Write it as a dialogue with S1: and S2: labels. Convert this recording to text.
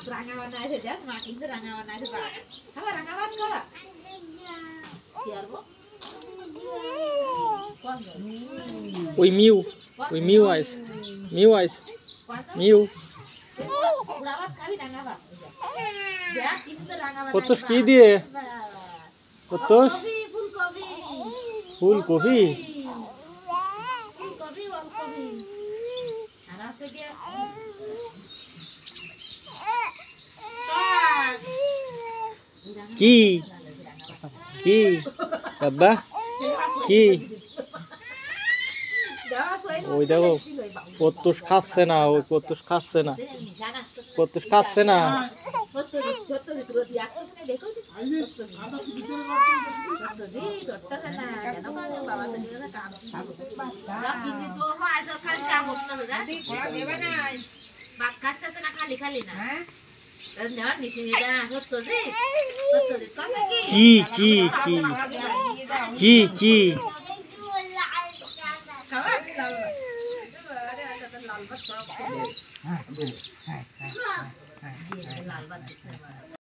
S1: রাঙা বানাইছে দেখ মা কিন্তু রাঙা বানাইছে বা খাবার রাঙা ভাত খাবা কি আরবো
S2: ওই মিউ আইস মিউ
S1: পুরা ভাত খাবি রাঙা ভাত দেখ কিন্তু রাঙা ভাত
S2: কত কি দিয়ে কত
S1: ফুলকপি
S2: ফুলকপি
S1: ফুলকপি আর আছে
S2: কি কি বাবা কি ওই দেখো কত্তুস খাচ্ছে না ওই কত্তুস খাচ্ছে না কত্তুস খাচ্ছে না
S1: খালি খালি না
S2: কি কি কি কি কি
S1: লাল ভাত